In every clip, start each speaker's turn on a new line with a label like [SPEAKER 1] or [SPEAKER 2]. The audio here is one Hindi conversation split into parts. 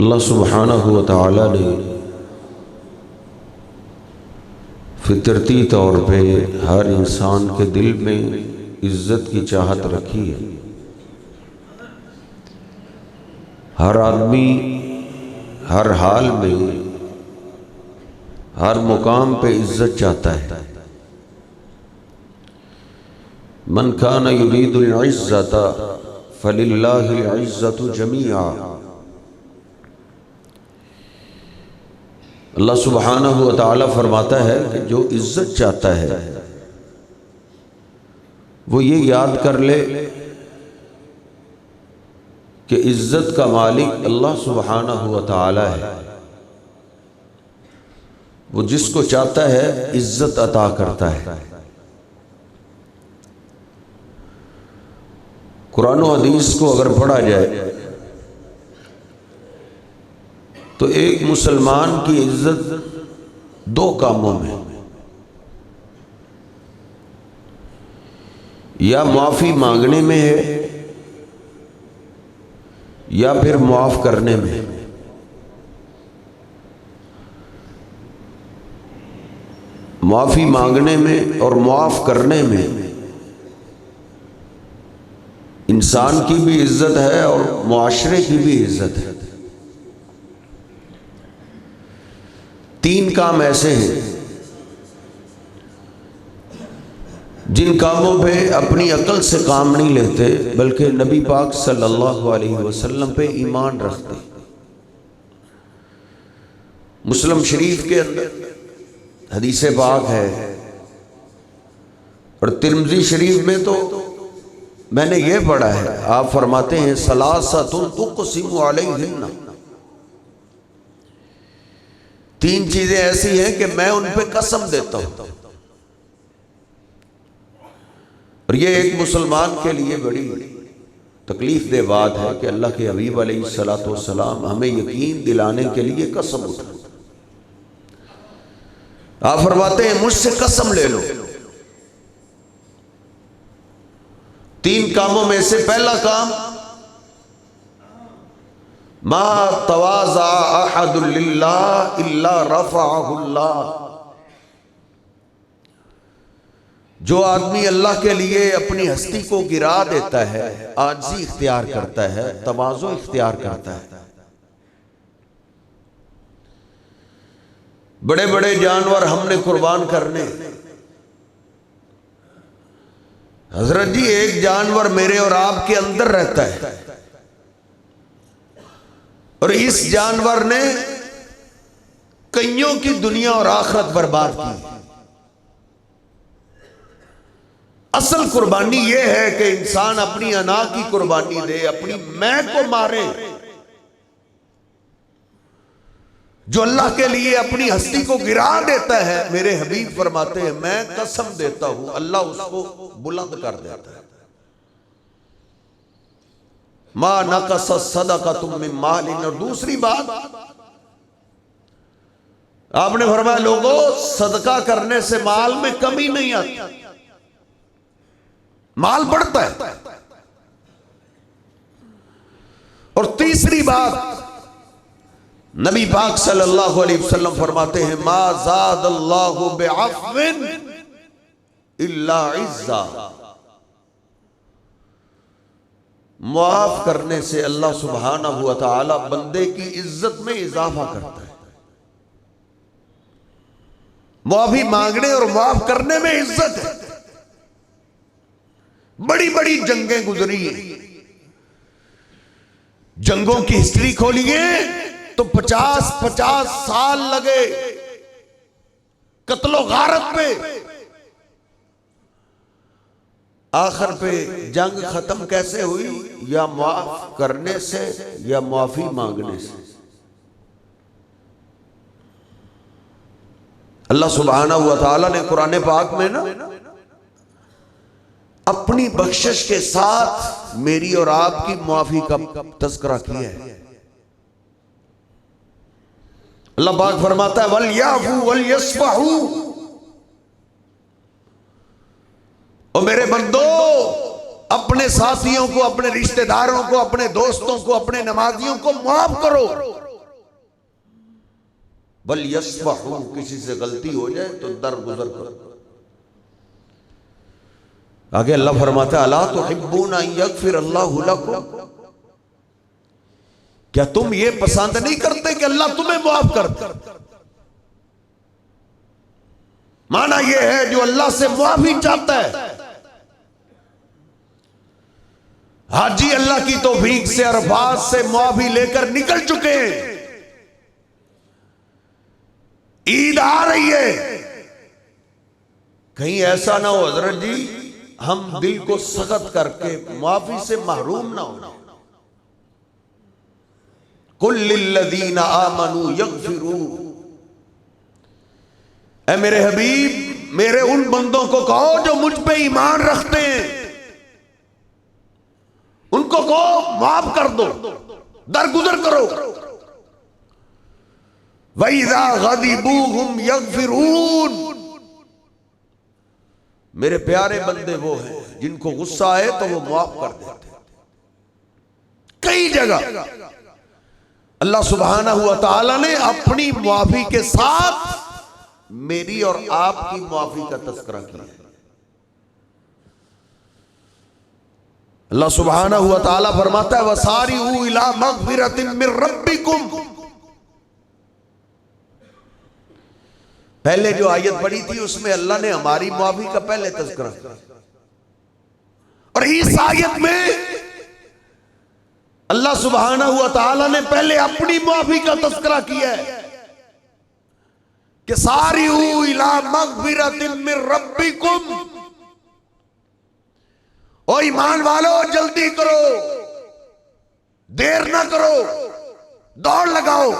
[SPEAKER 1] अल्लाह सुब्हानहु व तआला ने फितरती तौर पे हर इंसान के दिल में इज़्ज़त की चाहत रखी है। हर आदमी हर हाल में हर मुकाम पे इज्जत चाहता है। मन कान युरीदुल इज्जत फलिल्लाहिल इज्जतु जमीआ। अल्लाह सुब्हानहु व तआला फरमाता है कि जो इज्जत चाहता है वो ये याद कर ले कि इज्जत का मालिक अल्लाह सुब्हानहु व तआला है। वो जिसको चाहता है इज्जत अता करता है। कुरान और हदीस को अगर पढ़ा जाए तो एक मुसलमान की इज्जत दो कामों में, या माफी मांगने में है या फिर माफ करने में। माफी मांगने में और माफ करने में इंसान की भी इज्जत है और मुआशरे की भी इज्जत है। तीन काम ऐसे हैं जिन कामों पे अपनी अकल से काम नहीं लेते बल्कि नबी पाक सल्लल्लाहु अलैहि वसल्लम पे ईमान रखते। मुस्लिम शरीफ के अंदर हदीस पाक है और तिरमिज़ी शरीफ में तो मैंने ये पढ़ा है, आप फरमाते हैं सलासतुन तुक़सिमु अलैहिन्ना, तीन चीजें ऐसी हैं कि मैं उन पे कसम देता हूं। और ये एक मुसलमान के लिए बड़ी तकलीफ दे बात है कि अल्लाह के हबीब अलैहिस्सलातु वस्सलाम हमें यकीन दिलाने के लिए कसम उठाते। आप फरमाते हैं मुझसे कसम ले लो। तीन कामों में से पहला काम, मा तवाज़ा अहदुन लिल्लाह इल्ला रफ़अहुल्लाह। जो आदमी अल्लाह के लिए अपनी हस्ती को गिरा देता है, आजिज़ी इख्तियार करता है, तवाज़ु इख्तियार करता है। बड़े बड़े जानवर हमने कुर्बान करने, हजरत जी एक जानवर मेरे और आपके अंदर रहता है और इस जानवर ने कईयों की दुनिया और आखिरत बर्बाद की। असल कुर्बानी यह है कि इंसान अपनी अना की कुर्बानी दे, अपनी मैं को मारे। जो अल्लाह के लिए अपनी हस्ती को गिरा देता है, मेरे हबीब फरमाते हैं मैं कसम देता हूं अल्लाह उसको बुलंद कर देता है। मा नक़स सदक़तुम मिन मालिन। और दूसरी बात आपने फरमाया लोगों सदका करने से माल में कमी नहीं आती, माल बढ़ता है। और तीसरी बात नबी पाक सल्लल्लाहु अलैहि वसल्लम फरमाते हैं मा ज़ादल्लाहु बिअफ़्विन इल्ला इज़्ज़ा। माफ करने से अल्लाह सुब्हानहु व तआला बंदे की इज्जत में इजाफा करता है। माफी मांगने और माफ करने में इज्जत है। बड़ी बड़ी जंगें गुजरी हैं, जंगों की हिस्ट्री खोलिए तो 50-50 साल लगे कत्लो गारत पे। आखिर पे जंग खत्म कैसे हुई? या माफ करने से या माफी मांगने से। अल्लाह सुब्हानहु व तआला ने कुरान पाक में ना अपनी बख्शिश के साथ मेरी और आपकी माफी का तज़किरा किया है। अल्लाह पाक फरमाता है वल याफू वल यस्फहू। और मेरे बंदो अपने साथियों को, अपने रिश्तेदारों को, अपने दोस्तों को, अपने नमाजियों को माफ करो। वल यस्फहू, किसी से गलती हो जाए तो दरगुजर करो। आगे अल्लाह फरमाता है अला तुहिब्बूना अन यगफिर अल्लाहु लकुम। क्या तुम ये पसंद नहीं करते कि अल्लाह तुम्हें माफ कर दे? माना यह है जो अल्लाह से माफी चाहता है, हाजी अल्लाह की तौफीक से अरफात से माफी लेकर निकल चुके हैं। ईद आ रही है, कहीं ऐसा ना हो हजरत जी हम दिल को सख्त करके माफी से महरूम ना हो। कुल लिल्लज़ीना आमनू यगफिरू, ऐ मेरे हबीब मेरे उन बंदों को कहो जो मुझ पे ईमान रखते हैं, उनको कहो माफ कर दो, दरगुजर करो। वइज़ा गज़िबू हुम यगफिरून, मेरे प्यारे बंदे वो हैं जिनको गुस्सा आए तो वो माफ कर देते। कई जगह अल्लाह सुब्हानहू व तआला ने अपनी माफी के साथ मेरी और आपकी माफी का तज़किरा किया। अल्लाह सुब्हानहू व तआला फरमाता है वसारिऊ इला मग़फ़िरतिन मिन रब्बिकुम। पहले जो आयत पढ़ी थी उसमें अल्लाह ने हमारी माफी का पहले तज़किरा किया, और इस आयत में अल्लाह सुब्हानहू व तआला ने पहले अपनी माफी का तज़किरा किया है कि सारिऊ इला मग़फ़िरतिन मिन रब्बिकुम। ओ ईमान वालो जल्दी करो, देर ना करो, दौड़ लगाओ।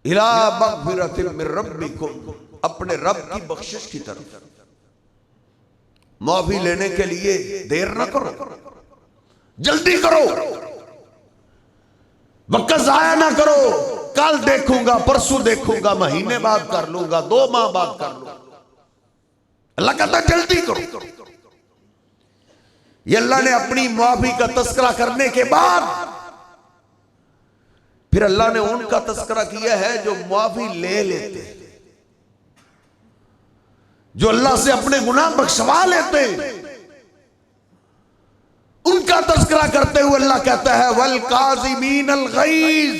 [SPEAKER 1] इला मग़फ़िरतिन मिन रब्बिकुम, अपने रब की बख्शिश की तरफ। माफी लेने के लिए देर ना करो, जल्दी करो, वक्त जाया ना करो। कल देखूंगा, परसों देखूंगा, महीने बाद कर लूंगा, 2 माह बाद कर लूंगा। अल्लाह कहता जल्दी करो। ये अल्लाह ने अपनी माफी का तज़किरा करने के बाद फिर अल्लाह ने उनका तज़किरा किया है जो माफी ले लेते, जो अल्लाह से अपने गुनाह बख्शवा लेते, उनका तज़किरा करते हुए अल्लाह कहता है वल काज़िमीनल गैज़,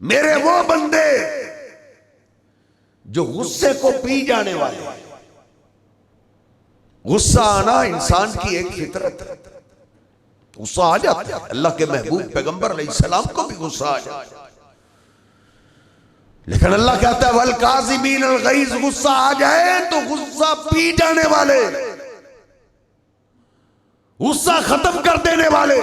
[SPEAKER 1] मेरे वो बंदे जो गुस्से को पी जाने वाले। गुस्सा आना इंसान की एक फितरत है, गुस्सा आ जाता है। अल्लाह के महबूब पैगंबर अलैहिस्सलाम को भी गुस्सा आ जाता है, लेकिन अल्लाह कहता है वल काज़िमीनल गैज़, गुस्सा आ जाए तो गुस्सा पी जाने वाले, गुस्सा खत्म कर देने वाले।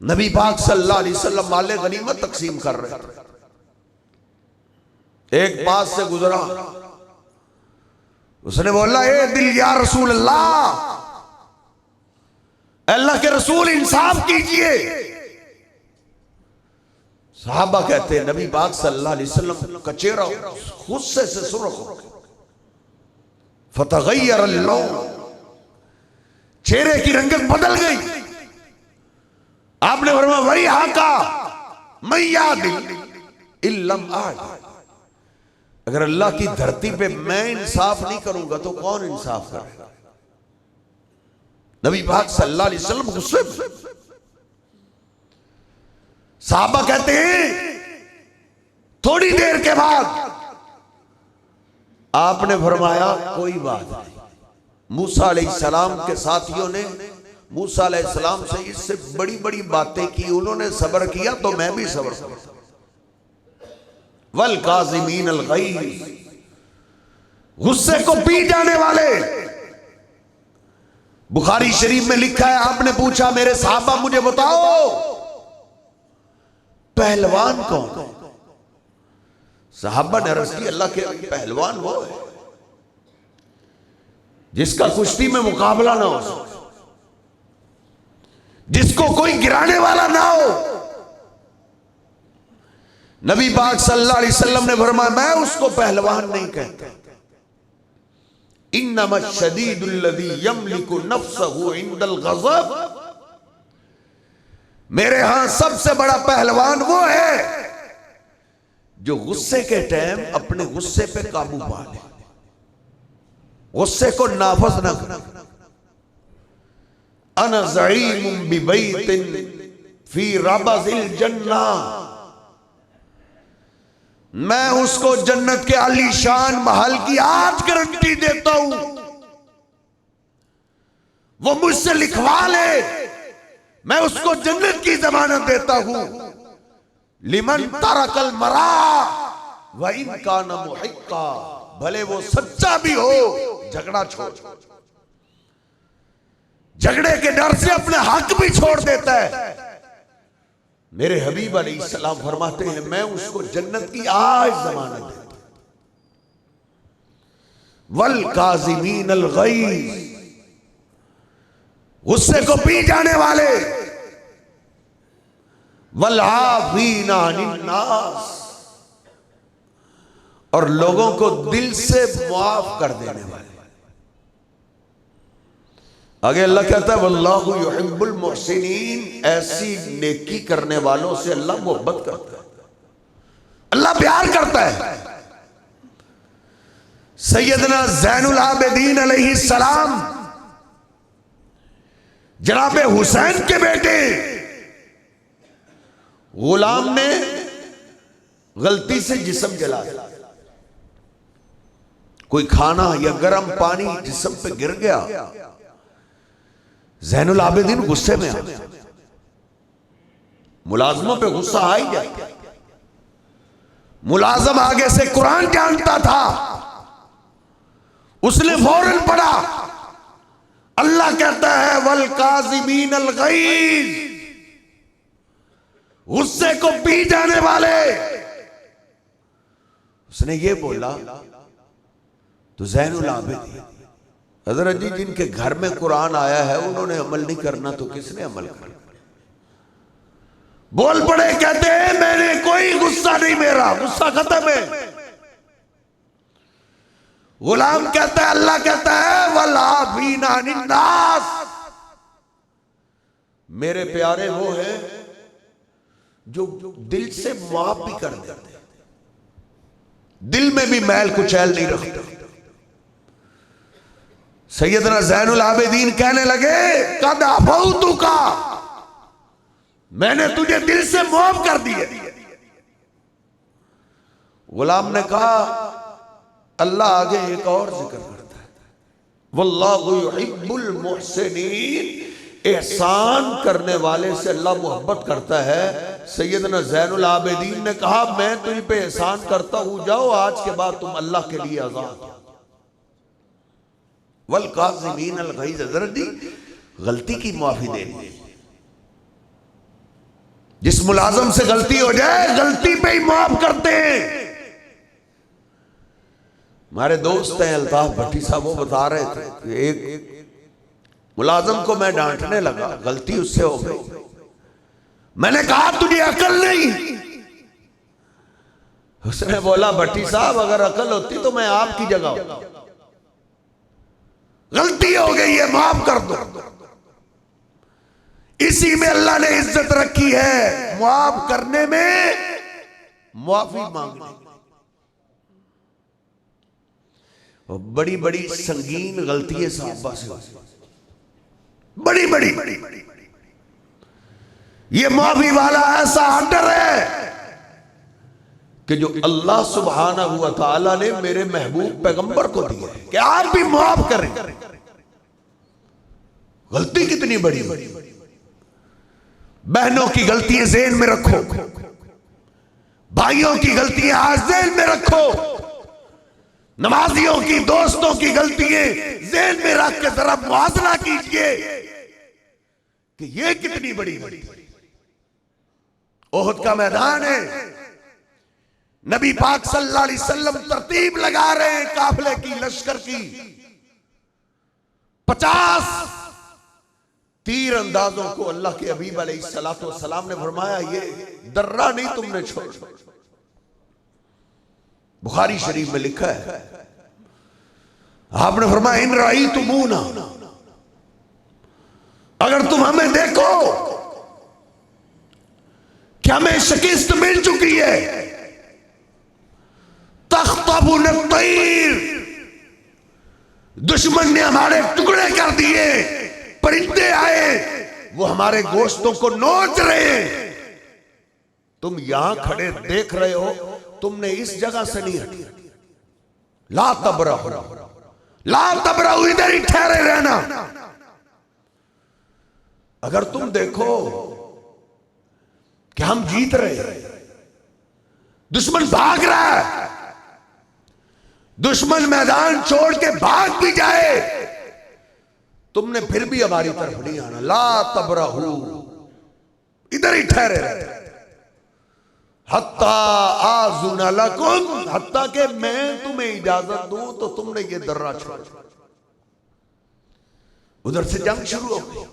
[SPEAKER 1] नबी पाक सल्लल्लाहु अलैहि वसल्लम माले गनीमत तकसीम कर रहे थे, एक पास से गुजरा, उसने बोला ए दिल या रसूल अल्लाह, अल्लाह के रसूल इंसाफ कीजिए। सहाबा कहते हैं नबी पाक सल्लल्लाहु अलैहि वसल्लम का चेहरा गुस्से से सुर्ख हो गया, फतगय्यर अल्लाह, चेहरे की रंगत बदल गई। आपने फरमाया वही हाका मैया दिल इल्लम आद, अगर अल्लाह की धरती पे मैं इंसाफ नहीं करूंगा तो कौन इंसाफ करेगा? नबी पाक सल्लल्लाहु अलैहि वसल्लम गुस्से में। साहबा कहते हैं थोड़ी देर के बाद आपने फरमाया कोई बात नहीं। मूसा अलैहिस्सलाम के साथियों ने मूसा अलैहिस्सलाम से इससे बड़ी बड़ी बातें की, उन्होंने सब्र किया तो मैं भी सब्र करूं। वल काज़िमीनल गैज़, गुस्से को पी जाने वाले। बुखारी शरीफ में लिखा है आपने पूछा मेरे साहबा मुझे बताओ पहलवान कौन? साहबा ने अर्ज़ की अल्लाह के पहलवान वो है जिसका कुश्ती में मुकाबला ना हो, जिसको कोई गिराने वाला ना हो। नबी पाक सल्लल्लाहु अलैहि वसल्लम ने फरमाया मैं उसको पहलवान नहीं कहता, इन्नमा शदीदुल्लज़ी यमलिकु नफ्सहु इंदल गज़ब, मेरे यहां सबसे बड़ा पहलवान वो है जो गुस्से के टाइम अपने गुस्से पे काबू पा ले, गुस्से को नाफज ना करे। अना ज़ईमुम बिबैतिन फी रबज़िल जन्ना, मैं उसको जन्नत के आलीशान महल की आज गारंटी देता हूं, वो मुझसे लिखवा ले, मैं उसको जन्नत की जमानत देता हूं। लिमन तरकल मरा व इन काना मुहिक्का, भले वो सच्चा भी हो, झगड़ा छोड़, झगड़े के डर से अपने हक भी छोड़ देता है। मेरे हबीब अलैहिस्सलाम फरमाते हैं मैं उसको जन्नत की आज जमानत देता हूं। वल काज़िमीन अल गैज़, गुस्से को पी जाने वाले, वल आफ़ीना अनिन नास, और लोगों को दिल से माफ कर देने वाले। आगे अल्लाह कहता है वल्लाहु युहिब्बुल मुहसिनीन, ऐसी नेकी करने वालों से अल्लाह मोहब्बत करता है, अल्लाह प्यार करता है। सैयदना ज़ैनुल आबिदीन अलैहिस्सलाम, जनाब हुसैन के बेटे, गुलाम ने गलती से जिस्म जला दिया, कोई खाना या गर्म पानी जिस्म पे गिर गया, ज़ैनुल आबिदीन गुस्से में आ, मुलाजमों पे गुस्सा आ ही जाए। मुलाजम आगे से कुरान जानता था, उसने फौरन पढ़ा, अल्लाह कहता है वल काज़िमीन अल गैज़, गुस्से को पी जाने वाले। उसने ये बोला तो ज़ैनुल आबिदीन, हज़रत जी जिनके घर में कुरान आया है उन्होंने अमल नहीं करना तो किसने अमल करना? बोल पड़े, कहते हैं मैंने कोई गुस्सा नहीं, मेरा गुस्सा खत्म है। गुलाम कहता है, अल्लाह कहता है वल आफ़ीना अनिन नास, मेरे प्यारे वो है जो दिल से माफ भी कर देते, दिल में भी मैल कुचैल नहीं रखते। सैयदना ज़ैनुल आबिदीन कहने लगे कद अफ़ौतु का, मैंने तुझे दिल से माफ कर दिए। गुलाम ने कहा अल्लाह आगे एक और जिक्र करता है वल्लाहु युहिब्बुल मुहसिनीन, एहसान करने वाले से अल्लाह मोहब्बत करता है। सैयदना ज़ैनुल आबिदीन ने कहा मैं तुझ पे एहसान करता हूं, जाओ आज के बाद तुम अल्लाह के लिए आजाद। वल काज़िमीन अल गैज़, हज़रत जी गलती की माफी देनी, जिस मुलाजम से गलती हो जाए गलती पे ही माफ करते हैं। हमारे दोस्त हैं अल्ताफ भट्टी साहब, वो बता रहे थे कि एक मुलाजम को मैं डांटने लगा, गलती उससे हो गई, मैंने कहा तुझे अकल नहीं। उसने बोला भट्टी साहब अगर अकल होती तो मैं आपकी जगह होता, गलती हो गई है माफ कर दो। इसी में अल्लाह ने इज्जत रखी है, माफ करने में, माफी मांगने। और बड़ी बड़ी संगीन गलतियां साहबा से, बड़ी बड़ी ये माफी वाला ऐसा आर्डर है कि जो अल्लाह सुब्हानहू व तआला ने मेरे महबूब पैगंबर को दिया है कि आप भी माफ करें। गलती कितनी बड़ी बड़ी, बहनों की गलतियां ज़हन में रखो, भाइयों की गलतियां आज ज़हन में रखो, नमाजियों की दोस्तों की गलतियां ज़हन में रख के जरा मुआज़ना कीजिए कि ये कितनी बड़ी बड़ी। ओहद का मैदान है, नबी पाक सल्लल्लाहु अलैहि वसल्लम तरतीब लगा रहे हैं काफिले की, लश्कर की। 50 तीर अंदाजों को अल्लाह के हबीब अलैहिस्सलातु वस्सलाम ने फरमाया ये दर्रा नहीं तुमने छोड़। बुखारी शरीफ में लिखा है आपने फरमाया इन रअयतुमूना, अगर तुम हमें देखो कि हमें शिकस्त मिल चुकी है, तख्तबुन तैर, दुश्मन ने हमारे टुकड़े कर दिए, परिंदे आए, वो हमारे गोश्तों को नोच रहे हैं। तुम यहां खड़े देख रहे हो, तुमने इस जगह से नहीं हटी। ला तबरहु, ला तबरहु, इधर ही ठहरे रहना। अगर तुम देखो कि हम जीत रहे हैं, दुश्मन भाग रहा है, दुश्मन मैदान छोड़ के भाग भी जाए, तुमने फिर भी हमारी तरफ नहीं आना। ला तबरहु, इधर ही ठहरे रहना। हत्ता आज़ुना लकुम, हत्ता के मैं तुम्हें इजाजत दूं तो तुमने ये दर्रा छोड़। उधर से जंग शुरू हो गई,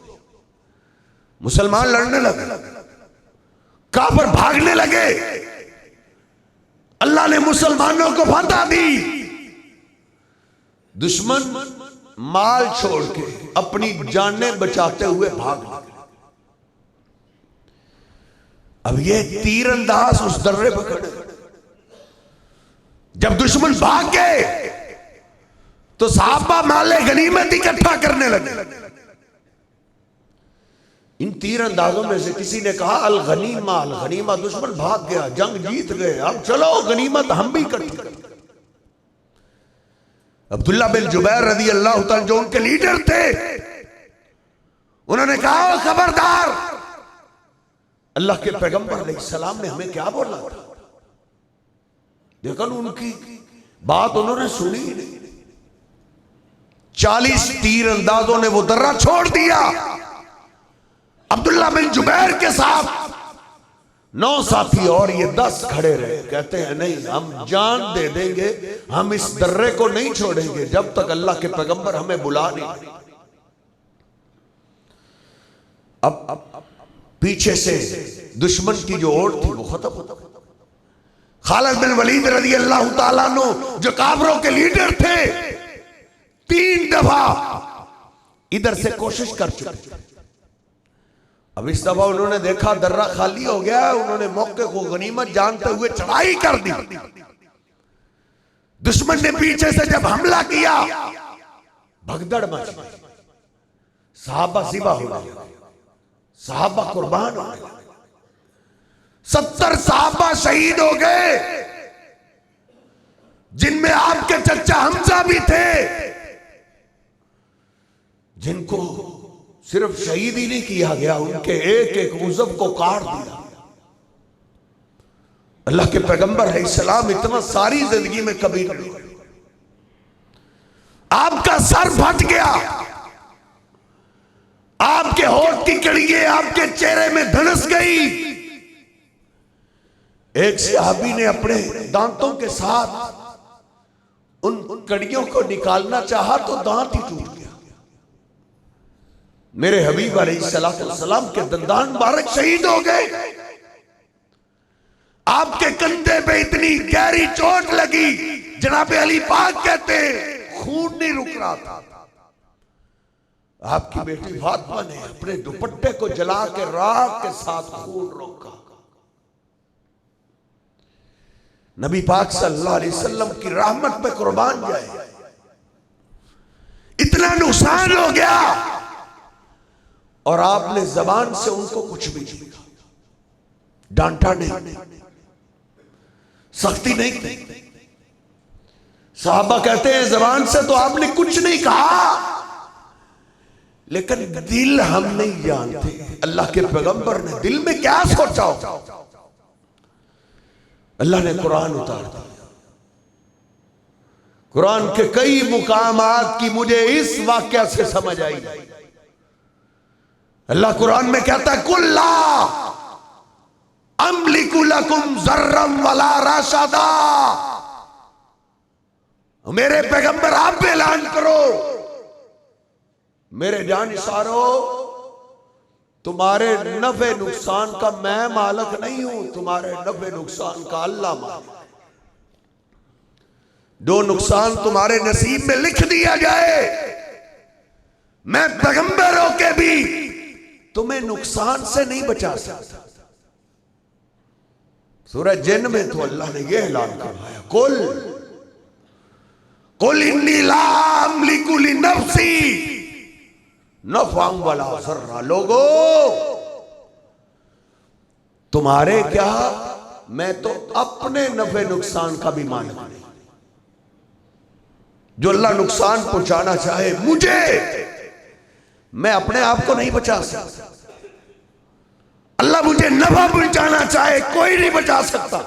[SPEAKER 1] मुसलमान लड़ने लगे, काफिर भागने लगे। अल्लाह ने मुसलमानों को फतह दी। दुश्मन माल छोड़ के अपनी जानें बचाते हुए भाग निकले। अब ये तीरंदाज उस दर्रे पर खड़े, जब दुश्मन भाग गए तो सहाबा माले गनीमत इकट्ठा करने लगे। इन तीरंदाजों में से किसी ने कहा अल गनीमा, अल गनीमा, दुश्मन भाग गया, जंग जीत गए, अब चलो गनीमत हम भी इकट्ठी करें। अब्दुल्ला बिन जुबैर रज़ी अल्लाह तआला जो उनके लीडर थे, उन्होंने कहा खबरदार, अल्लाह के पैगंबर अलैहिस्सलाम ने हमें क्या बोला था। देखो उनकी बात उन्होंने सुनी नहीं। 40 तीरंदाजों ने वो दर्रा छोड़ दिया। अब्दुल्ला बिन जुबैर के साथ 9 साथी और ये 10 खड़े रहे। कहते हैं नहीं, हम जान दे देंगे, हम इस दर्रे को नहीं छोड़ेंगे जब तक अल्लाह के पैगंबर हमें बुला नहीं। अब पीछे से दुश्मन की जो ओट थी वो खत्म हो गई। खालिद बिन वलीद रज़ी अल्लाह ताला अन्हु जो काफिरों के लीडर थे, 3 दफा इधर से कोशिश कर चुके। अब इस दफा उन्होंने देखा दर्रा खाली हो गया, उन्होंने मौके को गनीमत जानते हुए चढ़ाई कर दी। दुश्मन ने पीछे से जब हमला किया, भगदड़ मच गई, सहाबा सिबा हो गए, सहाबा कुर्बान हो गए, 70 सहाबा शहीद हो गए, जिनमें आपके चचा हमजा भी थे, जिनको सिर्फ शहीद ही नहीं किया गया, उनके एक एक उज़व को काट दिया। अल्लाह के पैगंबर अलैहिस्सलाम इतना सारी जिंदगी में कभी नहीं, आपका सर फट गया, आपके होठ की कड़ियां आपके चेहरे में धनस गई। एक सहाबी ने अपने दांतों के साथ उन कड़ियों को निकालना चाहा तो दांत ही टूट गया। मेरे हबीब अलैहिस्सलाम के दंदान मुबारक शहीद हो गए। आपके कंधे पे इतनी गहरी चोट लगी, जनाब अली पाक कहते खून नहीं रुक रहा था। आपकी बेटी फातिमा ने अपने दुपट्टे को जला के राख के साथ खून रोका। नबी पाक सल्लल्लाहु अलैहि वसल्लम की रहमत पे कुर्बान जाए, इतना नुकसान हो गया और आपने जबान से उनको कुछ भी नहीं कहा, डांटा नहीं, सख्ती नहीं की। साहबा कहते हैं जबान से तो आपने कुछ नहीं कहा, लेकिन दिल हम नहीं जानते अल्लाह के पैगंबर ने दिल में क्या सोचा हो। अल्लाह ने कुरान उतार दिया। कुरान के कई मुकामात की मुझे इस वाक्य से समझ आई। अल्लाह कुरान में कहता है कुल्ला अमलिकु लकुम ज़र्रम वला रशदा। मेरे पैगंबर आप ऐलान करो, मेरे जानिसारो, तुम्हारे नफे नुकसान का मैं मालिक नहीं हूं, तुम्हारे नफे नुकसान का अल्लाह मालिक। जो नुकसान तुम्हारे नसीब में लिख दिया जाए, मैं पैगंबर होके भी तुम्हें नुकसान से नहीं बचा सकता। सूरह जिन में तो अल्लाह ने यह ऐलान करवाया, कुल इन्नी ला अमलिकु लिनफ्सी नफ़अन वला ज़र्रा। लोगो तुम्हारे क्या, मैं तो अपने नफे नुकसान का भी मालिक नहीं। जो अल्लाह नुकसान पहुंचाना चाहे मुझे, मैं अपने आप को नहीं बचा सकता। अल्लाह मुझे नफा पहुंचाना चाहे कोई नहीं बचा सकता।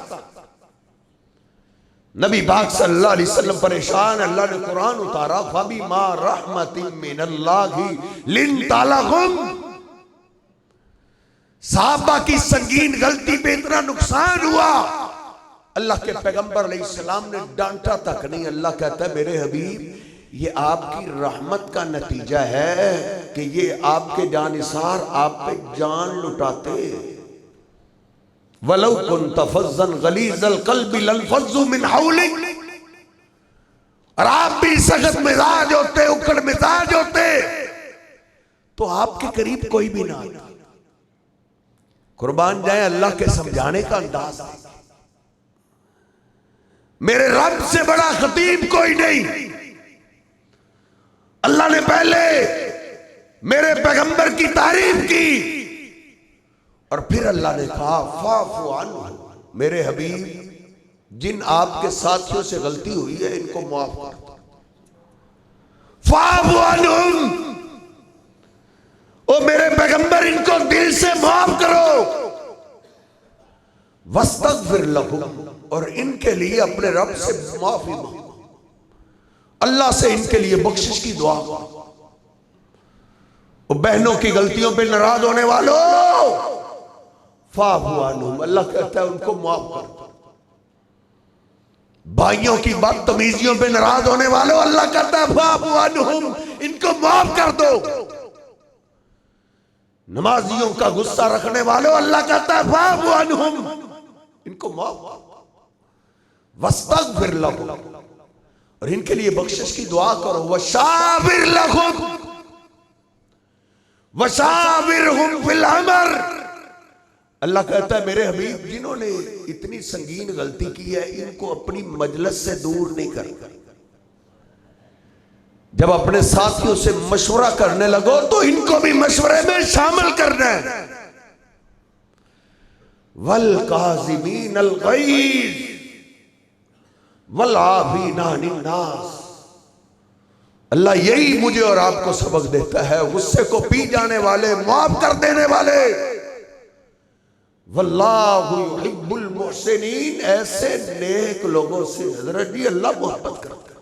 [SPEAKER 1] नबी पाक सल्लल्लाहु अलैहि वसल्लम परेशान, अल्लाह ने कुरान उतारा, फबिमा रहमतिन मिनल्लाहि लिन्ता लहुम। साहबा की संगीन गलती पे इतना नुकसान हुआ, अल्लाह के पैगंबर अलैहिस्सलाम ने डांटा तक नहीं। अल्लाह कहता है मेरे हबीब, ये आपकी रहमत का नतीजा है कि ये आपके जानिसार आप पे जान लुटाते। वलौ कुन्त फज़्ज़न गलीज़ल क़ल्बि लन्फ़ज़्ज़ू मिन हौलिक। और आप भी सख्त मिजाज होते, उकड़ मिजाज होते, तो आपके करीब कोई भी ना आता। कुर्बान जाए अल्लाह के समझाने का अंदाज। मेरे रब से बड़ा खतीब कोई नहीं। अल्लाह ने पहले मेरे पैगंबर की तारीफ की और फिर अल्लाह ने कहा फ़ाफ़ु अन्हु, मेरे हबीब जिन आपके साथियों से गलती हुई है इनको माफ कर दो। फ़ाफ़ु अन्हुम, ओ मेरे पैगंबर इनको दिल से माफ करो। वस्तगफिर लहुम, और इनके लिए अपने रब से माफी मांगो, अल्लाह से इनके लिए बख्शिश की दुआ करो। बहनों की गलतियों पे नाराज होने वालों, फ़ाफ़ु अन्हुम, अल्लाह कहता है उनको माफ कर दो। भाइयों की बदतमीजियों पे नाराज होने वालों, अल्लाह कहता है फ़ाफ़ु अन्हुम, इनको माफ कर दो। नमाजियों का गुस्सा रखने वालों, अल्लाह कहता है फ़ाफ़ु अन्हुम, इनको माफ। वस्तगफिर लहुम, और इनके लिए बख्शिश की दुआ करो। वशाविर लहुम वशाविरहुम फिल अमर, अल्लाह कहता है मेरे हबीब जिन्होंने इतनी संगीन गलती की है इनको अपनी मजलिस से दूर नहीं करना। जब अपने साथियों से मशवरा करने लगो तो इनको भी मशवरे में शामिल करना है। वल काज़िमीन अल गैज़ वल आफ़ीना अनिन नास, अल्लाह यही मुझे और आपको सबक देता है, गुस्से को पी जाने वाले, माफ कर देने वाले। वल्लाहु युहिब्बुल मुहसिनीन, ऐसे नेक लोगों से हजरत जी अल्लाह मोहब्बत करता है।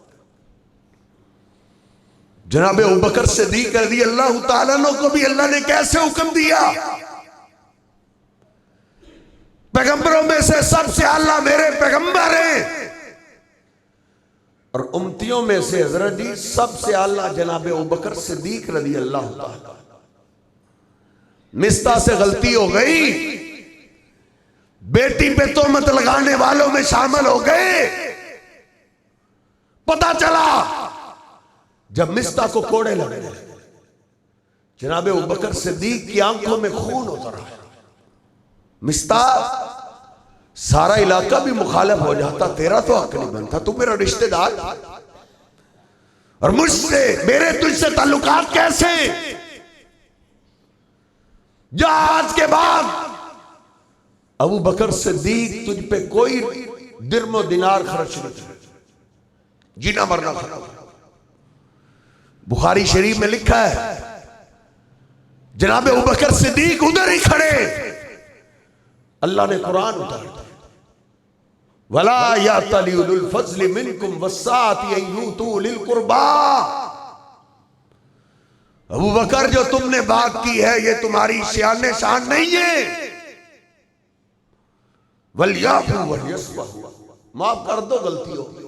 [SPEAKER 1] जनाब अबू बकर सिद्दीक़ रज़ी अल्लाह तआला अन्हु को भी अल्लाह ने कैसे हुक्म दिया, पैगंबरों में से सबसे आला मेरे पैगंबर हैं और उम्मतियों में से हजरत जी सबसे आला जनाब अबू बकर सिद्दीक़ रज़ी अल्लाह तआला। मिस्ता से गलती हो गई, बेटी पे तोहमत लगाने वालों में शामिल हो गए। पता चला जब मिस्ता को कोड़े लगने लगे, जनाब अबू बकर सिद्दीक़ की आंखों में खून उतर आया। मिस्ता, सारा इलाका भी मुखालिफ हो जाता, तेरा तो हक नहीं बनता, तू मेरा रिश्तेदार और मुझसे मेरे तुझसे ताल्लुकात कैसे। जहाज के बाद अबू बकर सिद्दीक तुझ पे कोई दिरमो दिनार खर्च नहीं किया, जीना मरना खराब। बुखारी शरीफ में लिखा है जनाब अबू बकर सिद्दीक उधर ही खड़े, अल्लाह ने कुरान उतार दिया, वला यातली उलुल फज़्ल मिनकुम वस्साअति अन यूतू लिल कुर्बा। अबू बकर जो तुमने बात की है ये तुम्हारी शान शान नहीं है। वलयाफू वलयस्फहू, माफ कर दो, गलती हो गई,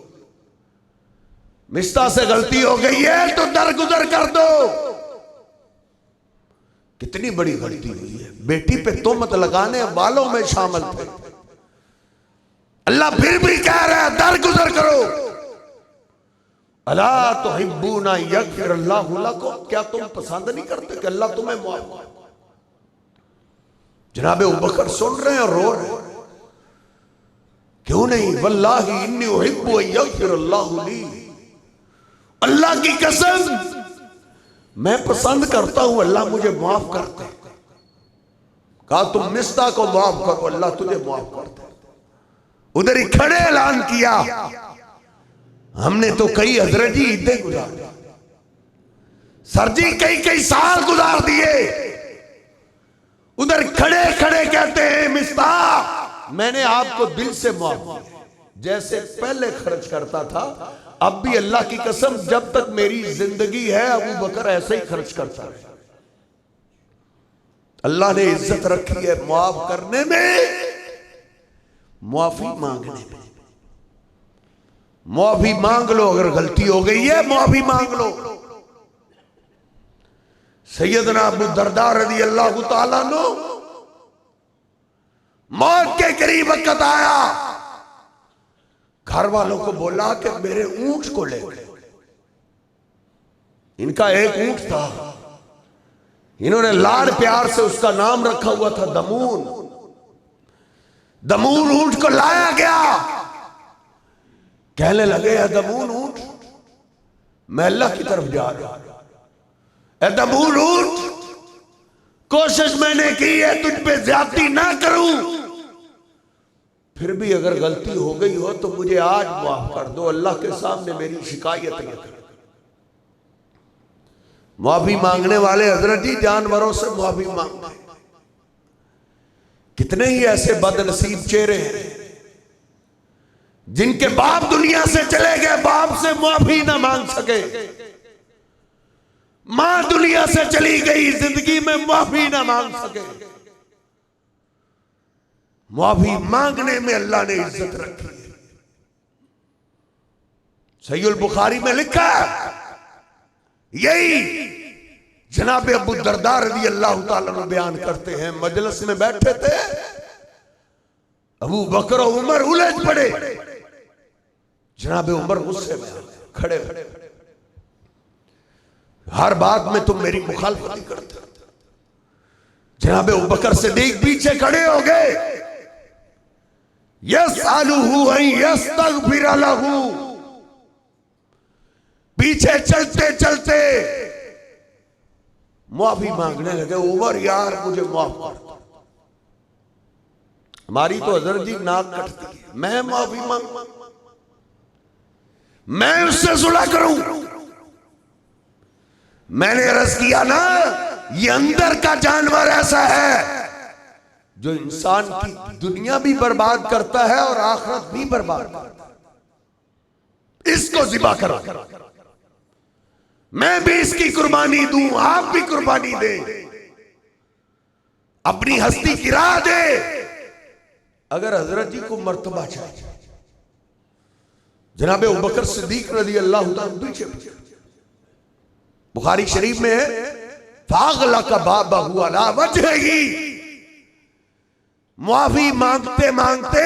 [SPEAKER 1] मिस्ता से गलती हो गई है तो दरगुजर कर दो। कितनी बड़ी गलती हुई है, बेटी पे तोहमत लगाने वालों में शामिल थे, अल्लाह फिर भी कह रहा है दरगुजर करो। अला तुहिब्बूना यग़फ़िरल्लाहु लकुम, क्या तुम पसंद नहीं करते कि अल्लाह तुम्हें माफ करे। जनाब अबू बकर सुन रहे हैं और रो रहे हैं, क्यों नहीं, वल्लाही इन्नी उहिब्बु अन यग़फ़िरल्लाहु ली, अल्लाह की कसम मैं पसंद करता हूं, अल्लाह मुझे माफ करते। कहा तुम मिस्ता को माफ करो, अल्लाह तुझे माफ करते। उधर ही खड़े ऐलान किया, हमने तो कई हजरत जी ईदें गुजार दी, सर जी कई कई साल गुजार दिए। उधर खड़े खड़े कहते हैं मिस्ता मैंने आपको दिल से माफ किया, जैसे पहले खर्च करता था अब भी अल्लाह की कसम जब तक मेरी जिंदगी है अबू बकर ऐसे ही खर्च करता है। अल्लाह ने इज्जत रखी है माफ करने में, माफी मांगने में। माफी मांग लो, अगर गलती हो गई है माफी मांग लो। सैयदना अबू दरदा रज़ी अल्लाह तआला अन्हु मौत के करीब वक्त आया, घर वालों को बोला कि मेरे ऊंट को ले। इनका एक ऊंट था, इन्होंने लाड प्यार से उसका नाम रखा हुआ था दमून। दमून ऊंट को लाया गया, कहने लगे दमून ऊंट मैं अल्लाह की तरफ जा रहा हूं। दमून ऊंट कोशिश मैंने की है तुझ पे ज्यादती ना करूं, फिर भी अगर गलती हो गई हो तो मुझे आज माफ कर दो, अल्लाह के सामने मेरी शिकायत है। माफी मांगने वाले हजरत जी जानवरों से माफी मांगते। कितने ही ऐसे बदनसीब चेहरे हैं जिनके बाप दुनिया से चले गए, बाप से माफी ना मांग सके। मां दुनिया से चली गई, जिंदगी में माफी ना मांग सके। माफी मांगने में अल्लाह ने इज्जत रखी है। सहीहुल बुखारी में लिखा है, यही जनाब अबू दरदा रज़ी अल्लाह तआला अन्हु बयान करते हैं। मजलिस में बैठे थे, अबू बकर और उमर उलझ पड़े। जनाब उमर गुस्से में खड़े खड़े, हर बात में तुम मेरी मुखालफत ही करते। जनाब अबू बकर सिद्दीक पीछे खड़े हो गए, यसअलुहु अन यस्तगफिर लहू। पीछे चलते चलते माफी मांगने लगे, उमर यार मुझे माफ कर। हमारी तो हजरत जी नाक कटती है, मैं माफी मांग, मैं उससे सुलह करूं। मैंने अर्ज किया ना, ये अंदर का जानवर ऐसा है जो इंसान की दुनिया भी बर्बाद करता है और आखिरत भी बर्बाद करता है। इसको ज़िबा करो, मैं भी इसकी कुर्बानी दूं, आप भी कुर्बानी दे, अपनी हस्ती की राह दे। अगर हजरत जी को मर्तबा चाहिए, जनाब अबू बकर सिद्दीक रज़ी अल्लाह तआला पीछे। बुखारी शरीफ में है, फागला का बाबा हुआ ला वजही। माफी मांगते मांगते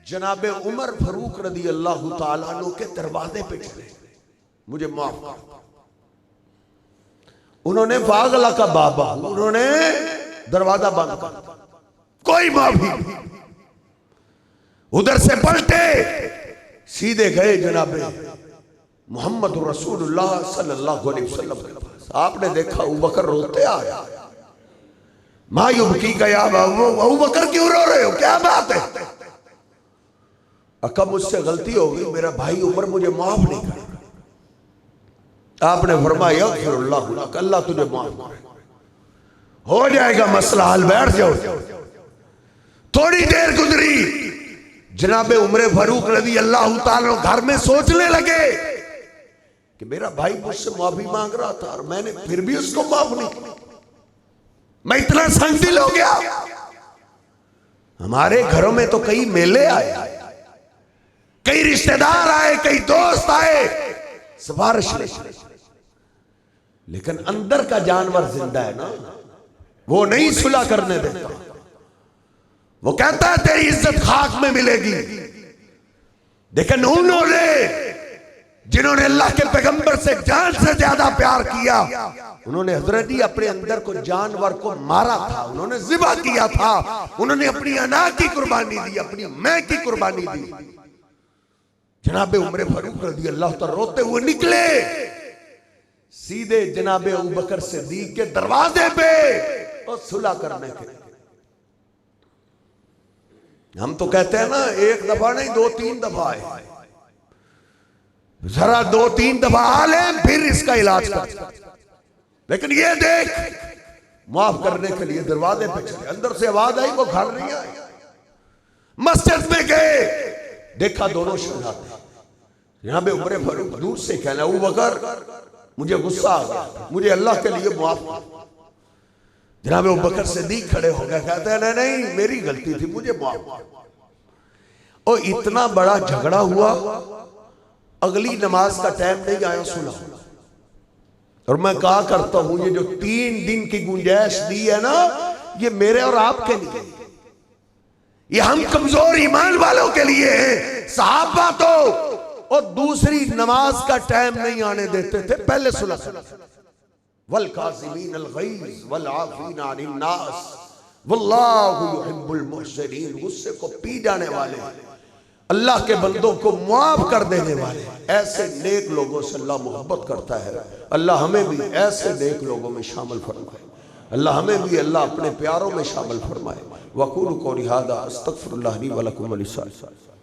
[SPEAKER 1] जनाब उमर फारूक रज़ी अल्लाह तआला अन्हु के दरवाजे पे चले, मुझे माफ कर। उन्होंने फागला का बाबा, उन्होंने दरवाजा बंद कर, कोई माफी। उधर से पलटे सीधे गए जनाबे मोहम्मद रसूलुल्लाह सल्लल्लाहु अलैहि वसल्लम के पास। आपने देखा अबू बकर रोते आया, मायूब की गया, अबू बकर क्यों रो रहे हो, क्या बात है? अका मुझसे गलती हो गई, मेरा भाई उमर मुझे माफ नहीं करेगा। आपने फरमाया अल्लाह तुझे माफ करे, हो जाएगा मसला हल, बैठ जाओ। थोड़ी देर गुजरी, जनाब उमर फारूक रज़ी अल्लाह तआला घर में सोचने लगे कि मेरा भाई मुझसे माफी मांग रहा था और मैंने फिर भी उसको माफ नहीं किया, मैं इतना संगदिल हो गया। हमारे घरों में तो कई मेले आए, कई रिश्तेदार आए, कई दोस्त आए, सिफारिश ले, लेकिन अंदर का जानवर जिंदा है ना, वो नहीं सुलह करने देता। वो कहता है तेरी इज्जत खाक में मिलेगी। लेकिन उन्होंने, जिन्होंने अल्लाह के पैगंबर से जान से ज्यादा प्यार किया, उन्होंने हजरत जी अपने अंदर को जानवर को मारा था, उन्होंने ज़िबा किया था, उन्होंने अपनी अना की कुर्बानी दी, अपनी मैं की कुर्बानी दी। जनाब उमर फारूक रज़ी अल्लाह तआला रोते हुए निकले, सीधे जनाबे अबू बकर सिद्दीक के दरवाजे पे और सुलह करने के। हम तो कहते हैं ना, एक दफा नहीं 2-3 दफा है, जरा 2-3 दफा आ ले फिर इसका इलाज कर। लेकिन ये देख, माफ करने के लिए दरवाजे पे चले, अंदर से आवाज आई, वो घर नहीं आए। मस्जिद में गए, देखा दोनों शहजादे। यहां पे उमर फारूक दूर से कहना, अबू बकर मुझे गुस्सा आ गया, मुझे अल्लाह के लिए माफ कर। जनाब अबू बकर सिद्दीक खड़े हो गए, कहते हैं नहीं नहीं मेरी गलती थी, मुझे माफ कर। और इतना बड़ा झगड़ा हुआ, अगली नमाज का टाइम नहीं आया, सुना। और मैं कहा करता हूं, ये जो 3 दिन की गुंजाइश दी है ना, ये मेरे और आपके लिए, ये हम कमजोर ईमान वालों के लिए है। सहाबा तो और दूसरी नमाज का टाइम नहीं आने देते थे, पहले सुना। वल काज़िमीन अल गैज़ वल आफ़ीन अनिन नास वल्लाहु युहिब्बुल मुहसिनीन, गुस्से को पी जाने वाले, अल्लाह के बंदों को माफ कर देने वाले, ऐसे नेक लोगों से अल्लाह मोहब्बत करता है। अल्लाह हमें भी ऐसे नेक लोगों में शामिल फरमाए, अल्लाह हमें भी अल्लाह अपने प्यारों में शामिल फरमाए। वक़ूलू क़ौली हाज़ा अस्तग़फ़िरुल्लाह ली व लकुम व लिस्साइरिल